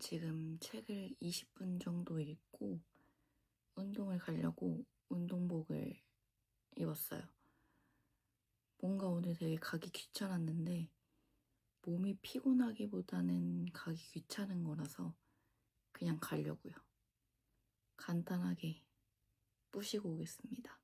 지금 책을 20분 정도 읽고 운동을 가려고 운동복을 입었어요. 뭔가 오늘 되게 가기 귀찮았는데 몸이 피곤하기보다는 가기 귀찮은 거라서 그냥 가려고요. 간단하게 뿌시고 오겠습니다.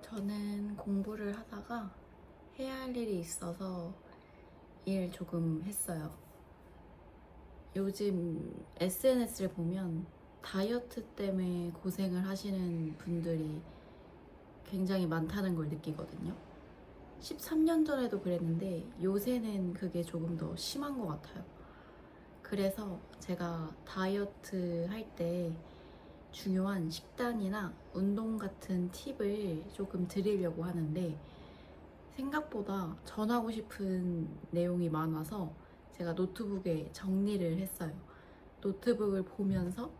저는 공부를 하다가 해야 할 일이 있어서 일 조금 했어요. 요즘 SNS를 보면 다이어트 때문에 고생을 하시는 분들이 굉장히 많다는 걸 느끼거든요. 13년 전에도 그랬는데 요새는 그게 조금 더 심한 것 같아요. 그래서 제가 다이어트 할 때 중요한 식단이나 운동 같은 팁을 조금 드리려고 하는데 생각보다 전하고 싶은 내용이 많아서 제가 노트북에 정리를 했어요. 노트북을 보면서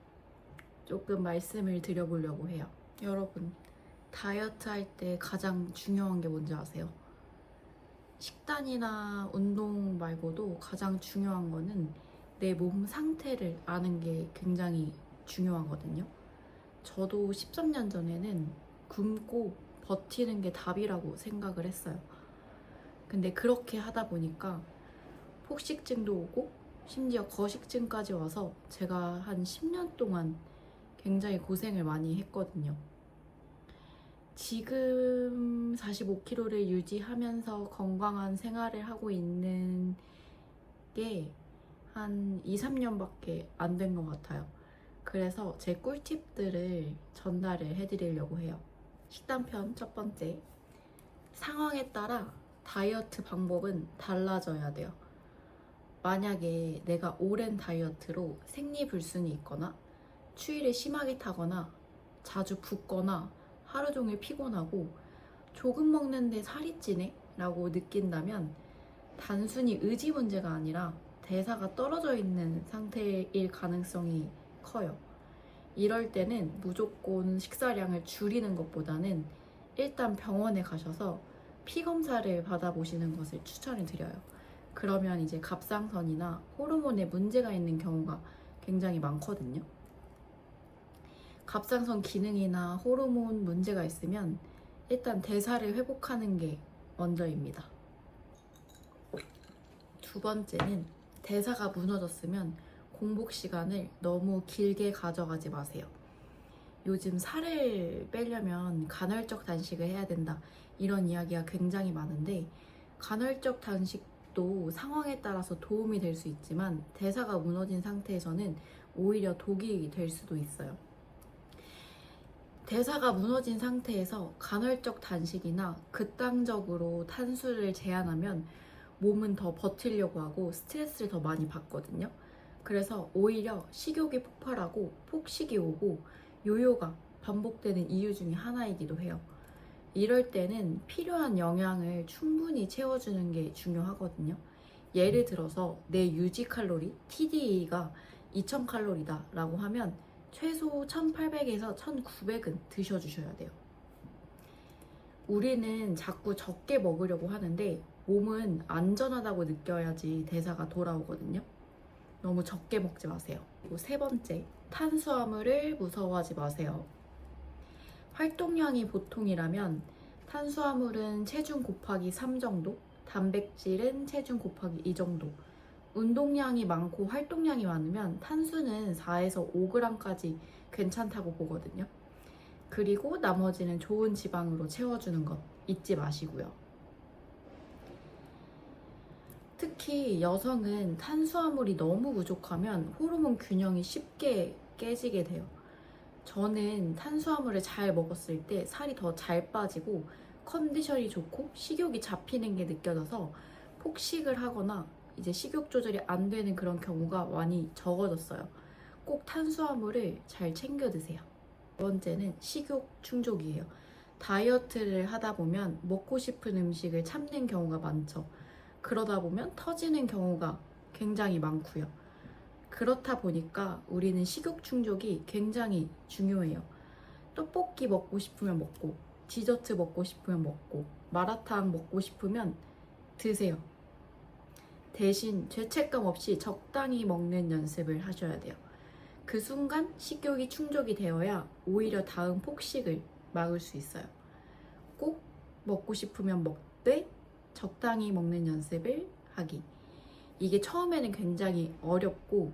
조금 말씀을 드려보려고 해요. 여러분, 다이어트 할 때 가장 중요한 게 뭔지 아세요? 식단이나 운동 말고도 가장 중요한 거는 내 몸 상태를 아는 게 굉장히 중요하거든요. 저도 13년 전에는 굶고 버티는 게 답이라고 생각을 했어요. 근데 그렇게 하다 보니까 폭식증도 오고 심지어 거식증까지 와서 제가 한 10년 동안 굉장히 고생을 많이 했거든요. 지금 45kg를 유지하면서 건강한 생활을 하고 있는 게 한 2, 3년밖에 안 된 것 같아요. 그래서 제 꿀팁들을 전달을 해드리려고 해요. 식단편 첫 번째. 상황에 따라 다이어트 방법은 달라져야 돼요. 만약에 내가 오랜 다이어트로 생리불순이 있거나 추위를 심하게 타거나 자주 붓거나 하루 종일 피곤하고 조금 먹는데 살이 찌네? 라고 느낀다면 단순히 의지 문제가 아니라 대사가 떨어져 있는 상태일 가능성이 커요. 이럴 때는 무조건 식사량을 줄이는 것보다는 일단 병원에 가셔서 피 검사를 받아보시는 것을 추천을 드려요. 그러면 이제 갑상선이나 호르몬에 문제가 있는 경우가 굉장히 많거든요. 갑상선 기능이나 호르몬 문제가 있으면 일단 대사를 회복하는 게 먼저입니다. 두 번째는 대사가 무너졌으면 공복 시간을 너무 길게 가져가지 마세요. 요즘 살을 빼려면 간헐적 단식을 해야 된다 이런 이야기가 굉장히 많은데 간헐적 단식도 상황에 따라서 도움이 될 수 있지만 대사가 무너진 상태에서는 오히려 독이 될 수도 있어요. 대사가 무너진 상태에서 간헐적 단식이나 극단적으로 탄수를 제한하면 몸은 더 버티려고 하고 스트레스를 더 많이 받거든요. 그래서 오히려 식욕이 폭발하고 폭식이 오고 요요가 반복되는 이유 중에 하나이기도 해요. 이럴 때는 필요한 영양을 충분히 채워주는 게 중요하거든요. 예를 들어서 내 유지 칼로리, TDE가 2000칼로리다 라고 하면 최소 1800에서 1900은 드셔주셔야 돼요. 우리는 자꾸 적게 먹으려고 하는데 몸은 안전하다고 느껴야지 대사가 돌아오거든요. 너무 적게 먹지 마세요. 그리고 세 번째, 탄수화물을 무서워하지 마세요. 활동량이 보통이라면 탄수화물은 체중 곱하기 3 정도, 단백질은 체중 곱하기 2 정도, 운동량이 많고 활동량이 많으면 탄수는 4에서 5g까지 괜찮다고 보거든요. 그리고 나머지는 좋은 지방으로 채워주는 것 잊지 마시고요. 특히 여성은 탄수화물이 너무 부족하면 호르몬 균형이 쉽게 깨지게 돼요. 저는 탄수화물을 잘 먹었을 때 살이 더 잘 빠지고 컨디션이 좋고 식욕이 잡히는 게 느껴져서 폭식을 하거나 이제 식욕 조절이 안 되는 그런 경우가 많이 적어졌어요. 꼭 탄수화물을 잘 챙겨 드세요. 두 번째는 식욕 충족이에요. 다이어트를 하다 보면 먹고 싶은 음식을 참는 경우가 많죠. 그러다 보면 터지는 경우가 굉장히 많고요. 그렇다 보니까 우리는 식욕 충족이 굉장히 중요해요. 떡볶이 먹고 싶으면 먹고, 디저트 먹고 싶으면 먹고, 마라탕 먹고 싶으면 드세요. 대신 죄책감 없이 적당히 먹는 연습을 하셔야 돼요. 그 순간 식욕이 충족이 되어야 오히려 다음 폭식을 막을 수 있어요. 꼭 먹고 싶으면 먹되 적당히 먹는 연습을 하기. 이게 처음에는 굉장히 어렵고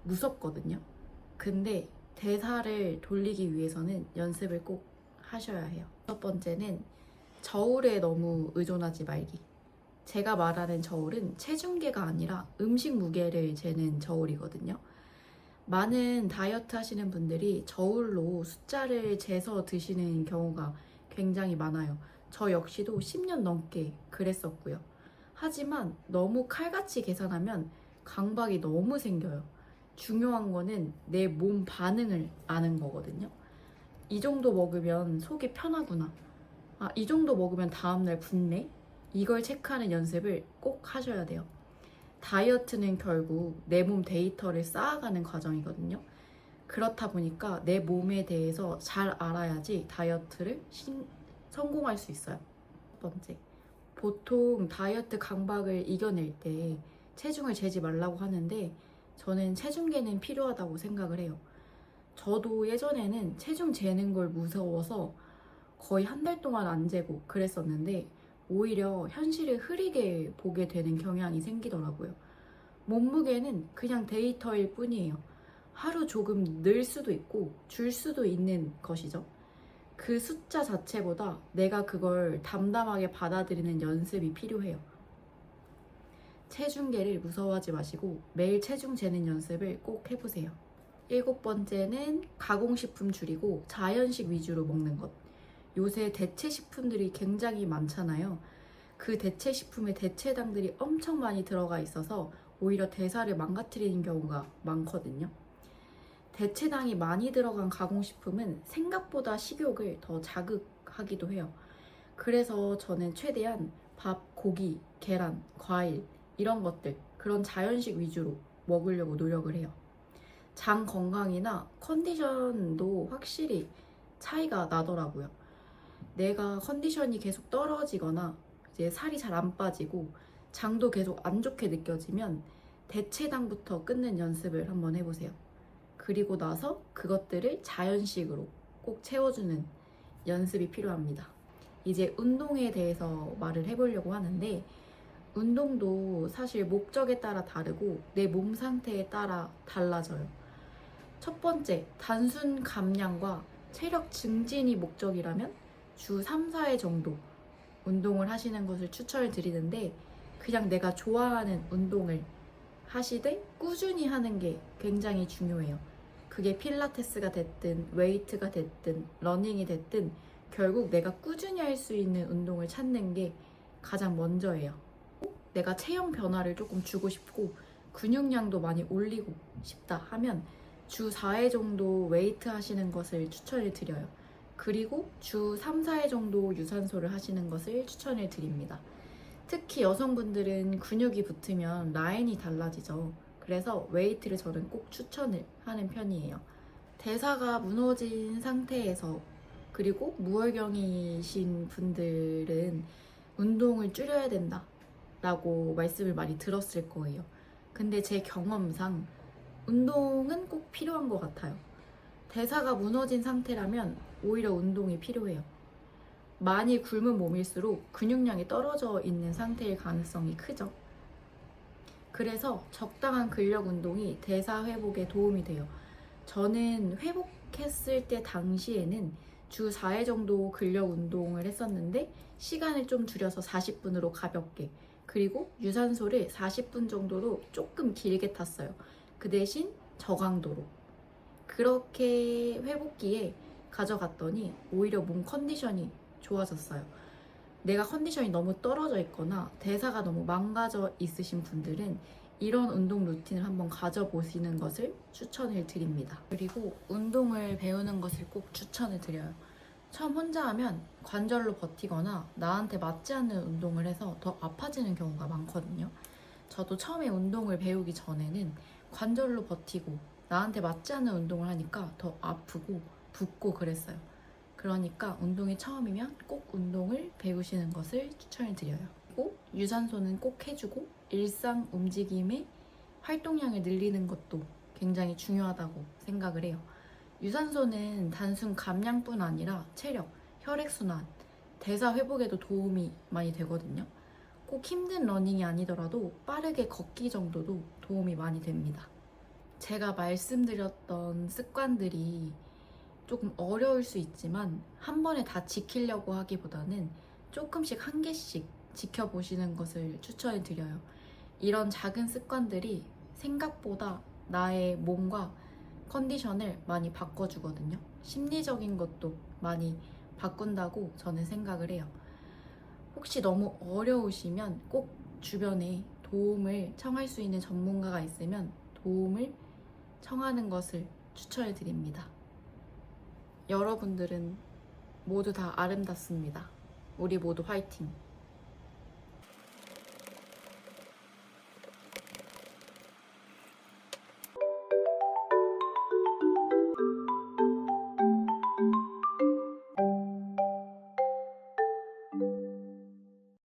무섭거든요. 근데 대사를 돌리기 위해서는 연습을 꼭 하셔야 해요. 첫 번째는 저울에 너무 의존하지 말기. 제가 말하는 저울은 체중계가 아니라 음식 무게를 재는 저울이거든요. 많은 다이어트 하시는 분들이 저울로 숫자를 재서 드시는 경우가 굉장히 많아요. 저 역시도 10년 넘게 그랬었고요. 하지만 너무 칼같이 계산하면 강박이 너무 생겨요. 중요한 거는 내 몸 반응을 아는 거거든요. 이 정도 먹으면 속이 편하구나. 아, 이 정도 먹으면 다음날 붓네? 이걸 체크하는 연습을 꼭 하셔야 돼요. 다이어트는 결국 내 몸 데이터를 쌓아가는 과정이거든요. 그렇다 보니까 내 몸에 대해서 잘 알아야지 다이어트를 성공할 수 있어요. 첫 번째, 보통 다이어트 강박을 이겨낼 때 체중을 재지 말라고 하는데 저는 체중계는 필요하다고 생각을 해요. 저도 예전에는 체중 재는 걸 무서워서 거의 한 달 동안 안 재고 그랬었는데 오히려 현실을 흐리게 보게 되는 경향이 생기더라고요. 몸무게는 그냥 데이터일 뿐이에요. 하루 조금 늘 수도 있고 줄 수도 있는 것이죠. 그 숫자 자체보다 내가 그걸 담담하게 받아들이는 연습이 필요해요. 체중계를 무서워하지 마시고 매일 체중 재는 연습을 꼭 해보세요. 7번째는 가공식품 줄이고 자연식 위주로 먹는 것. 요새 대체 식품들이 굉장히 많잖아요. 그 대체 식품에 대체당들이 엄청 많이 들어가 있어서 오히려 대사를 망가뜨리는 경우가 많거든요. 대체당이 많이 들어간 가공식품은 생각보다 식욕을 더 자극하기도 해요. 그래서 저는 최대한 밥, 고기, 계란, 과일 이런 것들, 그런 자연식 위주로 먹으려고 노력을 해요. 장 건강이나 컨디션도 확실히 차이가 나더라고요. 내가 컨디션이 계속 떨어지거나 이제 살이 잘 안 빠지고 장도 계속 안 좋게 느껴지면 대체당부터 끊는 연습을 한번 해보세요. 그리고 나서 그것들을 자연식으로 꼭 채워주는 연습이 필요합니다. 이제 운동에 대해서 말을 해보려고 하는데 운동도 사실 목적에 따라 다르고 내 몸 상태에 따라 달라져요. 첫 번째, 단순 감량과 체력 증진이 목적이라면 주 3, 4회 정도 운동을 하시는 것을 추천을 드리는데 그냥 내가 좋아하는 운동을 하시되 꾸준히 하는 게 굉장히 중요해요. 그게 필라테스가 됐든 웨이트가 됐든 러닝이 됐든 결국 내가 꾸준히 할 수 있는 운동을 찾는 게 가장 먼저예요. 내가 체형 변화를 조금 주고 싶고 근육량도 많이 올리고 싶다 하면 주 4회 정도 웨이트 하시는 것을 추천을 드려요. 그리고 주 3, 4회 정도 유산소를 하시는 것을 추천을 드립니다. 특히 여성분들은 근육이 붙으면 라인이 달라지죠. 그래서 웨이트를 저는 꼭 추천을 하는 편이에요. 대사가 무너진 상태에서 그리고 무월경이신 분들은 운동을 줄여야 된다 라고 말씀을 많이 들었을 거예요. 근데 제 경험상 운동은 꼭 필요한 것 같아요. 대사가 무너진 상태라면 오히려 운동이 필요해요. 많이 굶은 몸일수록 근육량이 떨어져 있는 상태일 가능성이 크죠. 그래서 적당한 근력 운동이 대사 회복에 도움이 돼요. 저는 회복했을 때 당시에는 주 4회 정도 근력 운동을 했었는데 시간을 좀 줄여서 40분으로 가볍게, 그리고 유산소를 40분 정도로 조금 길게 탔어요. 그 대신 저강도로. 그렇게 회복기에 가져갔더니 오히려 몸 컨디션이 좋아졌어요. 내가 컨디션이 너무 떨어져 있거나 대사가 너무 망가져 있으신 분들은 이런 운동 루틴을 한번 가져보시는 것을 추천을 드립니다. 그리고 운동을 배우는 것을 꼭 추천을 드려요. 처음 혼자 하면 관절로 버티거나 나한테 맞지 않는 운동을 해서 더 아파지는 경우가 많거든요. 저도 처음에 운동을 배우기 전에는 관절로 버티고 나한테 맞지 않는 운동을 하니까 더 아프고 붓고 그랬어요. 그러니까 운동이 처음이면 꼭 운동을 배우시는 것을 추천을 드려요. 그리고 유산소는 꼭 해주고 일상 움직임의 활동량을 늘리는 것도 굉장히 중요하다고 생각을 해요. 유산소는 단순 감량뿐 아니라 체력, 혈액순환, 대사 회복에도 도움이 많이 되거든요. 꼭 힘든 러닝이 아니더라도 빠르게 걷기 정도도 도움이 많이 됩니다. 제가 말씀드렸던 습관들이 조금 어려울 수 있지만 한 번에 다 지키려고 하기보다는 조금씩 한 개씩 지켜보시는 것을 추천해 드려요. 이런 작은 습관들이 생각보다 나의 몸과 컨디션을 많이 바꿔주거든요. 심리적인 것도 많이 바꾼다고 저는 생각을 해요. 혹시 너무 어려우시면 꼭 주변에 도움을 청할 수 있는 전문가가 있으면 도움을 청하는 것을 추천해 드립니다. 여러분들은 모두 다 아름답습니다. 우리 모두 화이팅!